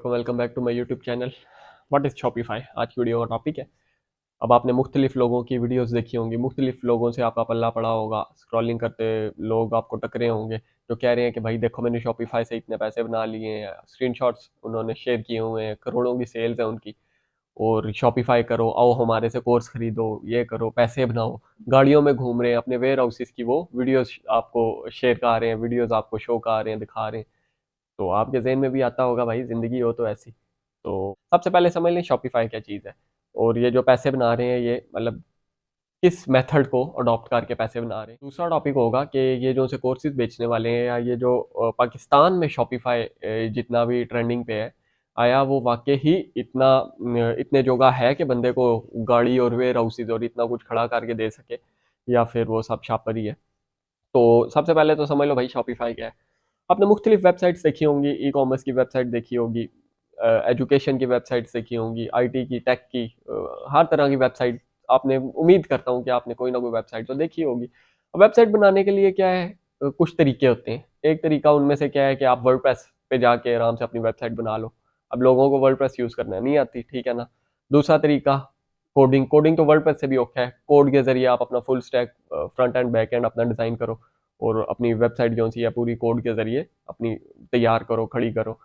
वालेकुम, welcome back to my YouTube channel. What is Shopify. आज की वीडियो का टॉपिक है। अब आपने मुख्तलिफ लोगों की वीडियोस देखी होंगी, मुख्तलिफ लोगों से आपका पल्ला पड़ा होगा, स्क्रॉलिंग करते लोग आपको टकरे होंगे जो कह रहे हैं कि भाई देखो मैंने शॉपिफाई से इतने पैसे बना लिए हैं, स्क्रीनशॉट्स उन्होंने शेयर किए हुए हैं, करोड़ों की सेल्स है उनकी। और शॉपिफाई करो, आओ हमारे से कोर्स खरीदो, ये करो, पैसे बनाओ। गाड़ियों में घूम रहे हैं, अपने वेयर हाउसेस की वो वीडियोस आपको शेयर कर रहे हैं, वीडियोस आपको शो कर रहे हैं, दिखा रहे हैं। तो आपके ज़हन में भी आता होगा भाई ज़िंदगी हो तो ऐसी। तो सबसे पहले समझ लें शॉपिफ़ाई क्या चीज़ है, और ये जो पैसे बना रहे हैं ये मतलब किस मेथड को अडॉप्ट करके पैसे बना रहे हैं। दूसरा टॉपिक होगा कि ये जो से कोर्सेज़ बेचने वाले हैं या ये जो पाकिस्तान में शॉपिफ़ाई जितना भी ट्रेंडिंग पे है, आया वो वाक़ई ही इतने जोगा है कि बंदे को गाड़ी और वेयर हाउसेज़ और इतना कुछ खड़ा करके दे सके, या फिर वो सब शापर ही है। तो सबसे पहले तो समझ लो भाई शॉपिफ़ाई क्या है। आपने मुख्तलिफ वेबसाइट्स देखी होंगी, ई कॉमर्स की वेबसाइट देखी होगी, एजुकेशन की वेबसाइट्स देखी होंगी, आईटी की, टेक की, हर तरह की वेबसाइट आपने, उम्मीद करता हूँ कि आपने कोई ना कोई वेबसाइट तो देखी होगी। अब वेबसाइट बनाने के लिए क्या है, कुछ तरीके होते हैं। एक तरीका उनमें से क्या है कि आप वर्डप्रेस पे जाके आराम से अपनी वेबसाइट बना लो। अब लोगों को वर्डप्रेस यूज़ करना नहीं आती, ठीक है ना। दूसरा तरीका कोडिंग, कोडिंग तो वर्डप्रेस से भी औखा है। कोड के ज़रिए आप अपना full stack front end back and अपना डिज़ाइन करो और अपनी वेबसाइट जो सी है पूरी कोड के ज़रिए अपनी तैयार करो, खड़ी करो।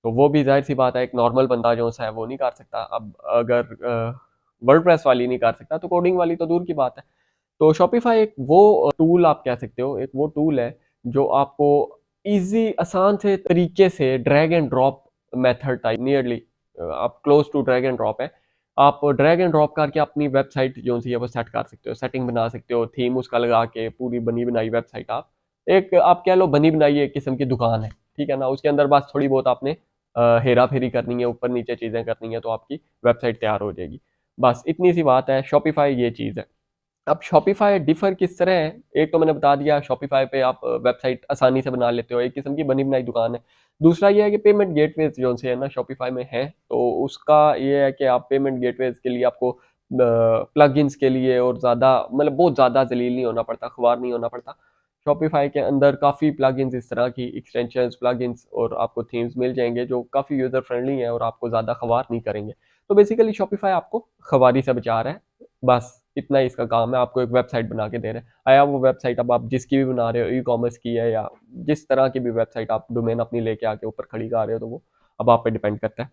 तो वो भी ज़ाहिर सी बात है एक नॉर्मल बंदा जो सा है वो नहीं कर सकता। अब अगर वर्डप्रेस वाली नहीं कर सकता तो कोडिंग वाली तो दूर की बात है। तो शॉपिफाई एक वो टूल आप कह सकते हो, एक वो टूल है जो आपको ईज़ी आसान से तरीके से drag and drop method type nearly, आप close to drag and drop है। आप ड्रैग एंड ड्रॉप करके अपनी वेबसाइट जो सी है वो सेट कर सकते हो, सेटिंग बना सकते हो, थीम उसका लगा के पूरी बनी बनाई वेबसाइट आप एक आप कह लो बनी बनाई एक किस्म की दुकान है, ठीक है ना। उसके अंदर बस थोड़ी बहुत आपने हेरा फेरी करनी है, ऊपर नीचे चीज़ें करनी है, तो आपकी वेबसाइट तैयार हो जाएगी। बस इतनी सी बात है, शॉपिफाई ये चीज़ है। अब शॉपिफाई डिफर किस तरह है, एक तो मैंने बता दिया शॉपिफाई पे आप वेबसाइट आसानी से बना लेते हो, एक किस्म की बनी बनाई दुकान है। दूसरा ये है कि पेमेंट गेटवेज जो से है ना शॉपिफाई में है, तो उसका ये है कि आप पेमेंट गेटवेज के लिए आपको प्लगइन्स के लिए और ज़्यादा मतलब बहुत ज़्यादा जलील नहीं होना पड़ता, खुआर नहीं होना पड़ता। शॉपिफाई के अंदर काफ़ी प्लगइन्स इस तरह की एक्सटेंशंस प्लगइन्स और आपको थीम्स मिल जाएंगे जो काफ़ी यूज़र फ्रेंडली है और आपको ज़्यादा खुआर नहीं करेंगे। तो बेसिकली शॉपिफाई आपको खुआरी से बचा रहा है, बस इतना ही इसका काम है, आपको एक वेबसाइट बना के दे रहे हैं। आया वो वेबसाइट अब आप जिसकी भी बना रहे हो, ई कॉमर्स की है या जिस तरह की भी वेबसाइट आप डोमेन अपनी लेके आके ऊपर खड़ी कर रहे हो, तो वो अब आप पे डिपेंड करता है।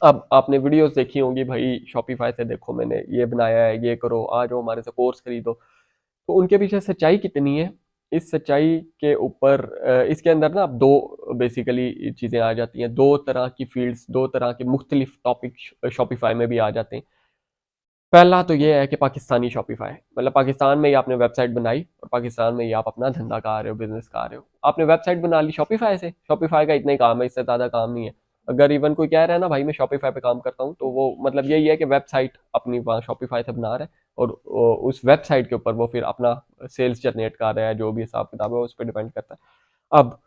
अब आपने वीडियोस देखी होंगी भाई शॉपिफाई से देखो मैंने ये बनाया है, ये करो, आ जाओ हमारे से कोर्स खरीदो। तो उनके पीछे सच्चाई कितनी है, इस सच्चाई के ऊपर इसके अंदर ना अब दो बेसिकली चीज़ें आ जाती हैं, दो तरह की फील्ड्स, दो तरह के मुख्तलिफ टॉपिक शॉपिफाई में भी आ जाते हैं। पहला तो ये है कि पाकिस्तानी शॉपिफाई, मतलब पाकिस्तान में ही आपने वेबसाइट बनाई और पाकिस्तान में ही आप अपना धंधा कर रहे हो, बिजनेस कर रहे हो। आपने वेबसाइट बना ली शॉपिफाई से, शॉपिफाई का इतना ही काम है, इससे ज़्यादा काम नहीं है। अगर इवन कोई कह रहा है ना भाई मैं शॉपिफाई पे काम करता हूँ, तो वो मतलब यही है कि वेबसाइट अपनी वहाँ शॉपिफाई से बना रहा है और उस वेबसाइट के ऊपर वो फिर अपना सेल्स जनरेट कर रहा है, जो भी हिसाब किताब है उस पर डिपेंड करता है। अब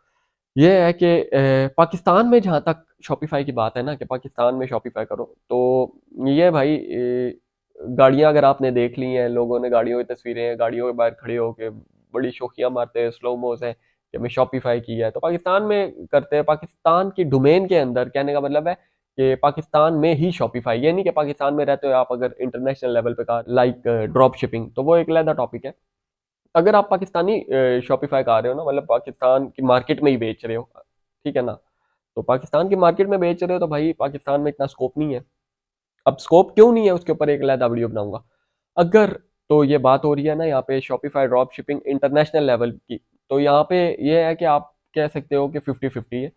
ये है कि पाकिस्तान में जहाँ तक शॉपिफाई की बात है ना कि पाकिस्तान में शॉपिफाई करो, तो ये भाई गाड़ियाँ अगर आपने देख ली हैं, लोगों ने गाड़ियों की तस्वीरें हैं, गाड़ियों के बाहर खड़े होके बड़ी शोखियाँ मारते हैं, स्लो मोज हैं कि हमें शॉपिफाई किया है, तो पाकिस्तान में करते हैं। पाकिस्तान की डोमेन के अंदर कहने का मतलब है कि पाकिस्तान में ही शॉपिफाई, ये नहीं कि पाकिस्तान में रहते हो आप अगर इंटरनेशनल लेवल पे का लाइक ड्रॉप शिपिंग, तो वो एक अलग टॉपिक है। अगर आप पाकिस्तानी शॉपिफाई कर रहे हो ना, मतलब पाकिस्तान की मार्केट में ही बेच रहे हो, ठीक है ना, तो पाकिस्तान की मार्केट में बेच रहे हो तो भाई पाकिस्तान में इतना स्कोप नहीं है। अब स्कोप क्यों नहीं है उसके ऊपर एक अलग वीडियो बनाऊंगा। अगर तो ये बात हो रही है ना यहाँ पे Shopify drop shipping international level की, तो यहाँ पे ये है कि आप कह सकते हो कि 50-50 है।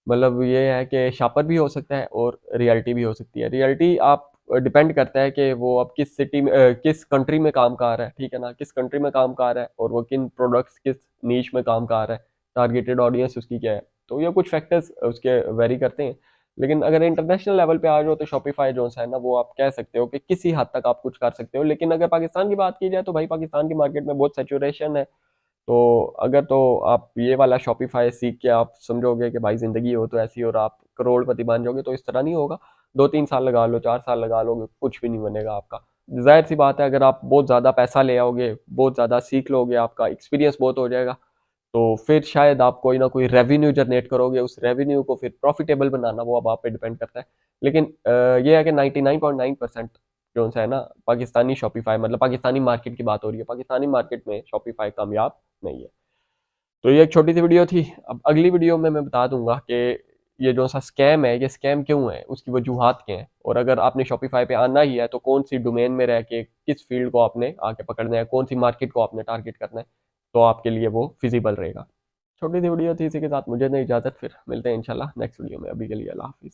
मतलब ये है कि शापर भी हो सकता है और रियलिटी भी हो सकती है। रियलिटी आप डिपेंड करता है कि वो अब किस सिटी में किस कंट्री में काम कर रहा है, ठीक है ना, किस कंट्री में काम कर रहा है और वो किन प्रोडक्ट्स किस नीश में काम कर रहा है, टारगेटेड ऑडियंस उसकी क्या है। तो ये कुछ फैक्टर्स उसके वेरी करते हैं। लेकिन अगर इंटरनेशनल लेवल पे आ जाओ तो शॉपिफाई जो है ना वो आप कह सकते हो कि किसी हद तक आप कुछ कर सकते हो। लेकिन अगर पाकिस्तान की बात की जाए तो भाई पाकिस्तान की मार्केट में बहुत सेचुरेशन है। तो अगर तो आप ये वाला शॉपिफाई सीख के आप समझोगे कि भाई ज़िंदगी हो तो ऐसी और आप करोड़पति बन जाओगे, तो इस तरह नहीं होगा। 2-3 साल लगा लो, 4 साल लगा लोगे, कुछ भी नहीं बनेगा आपका। ज़ाहिर-सी बात है अगर आप बहुत ज़्यादा पैसा ले आओगे, बहुत ज़्यादा सीख लोगे, आपका एक्सपीरियंस बहुत हो जाएगा, तो फिर शायद आप कोई ना कोई रेवेन्यू जनरेट करोगे, उस रेवेन्यू को फिर प्रॉफिटेबल बनाना वो अब आप पे डिपेंड करता है। लेकिन ये है कि 99.9% जो सा है ना पाकिस्तानी शॉपिफाई, मतलब पाकिस्तानी मार्केट की बात हो रही है, पाकिस्तानी मार्केट में शॉपिफाई कामयाब नहीं है। तो ये एक छोटी सी वीडियो थी। अब अगली वीडियो में मैं बता दूंगा कि ये जो सा स्कैम है ये स्कैम क्यों है, उसकी वजूहात क्या हैं, और अगर आपने शॉपिफाई पे आना ही है तो कौन सी डोमेन में रह के किस फील्ड को आपने आके पकड़ना है, कौन सी मार्केट को आपने टारगेट करना है, तो आपके लिए वो फिजिबल रहेगा। छोटी सी वीडियो थी, इसी के साथ मुझे नहीं इजाज़त, फिर मिलते हैं इंशाल्लाह नेक्स्ट वीडियो में। अभी के लिए अल्लाह हाफिज़।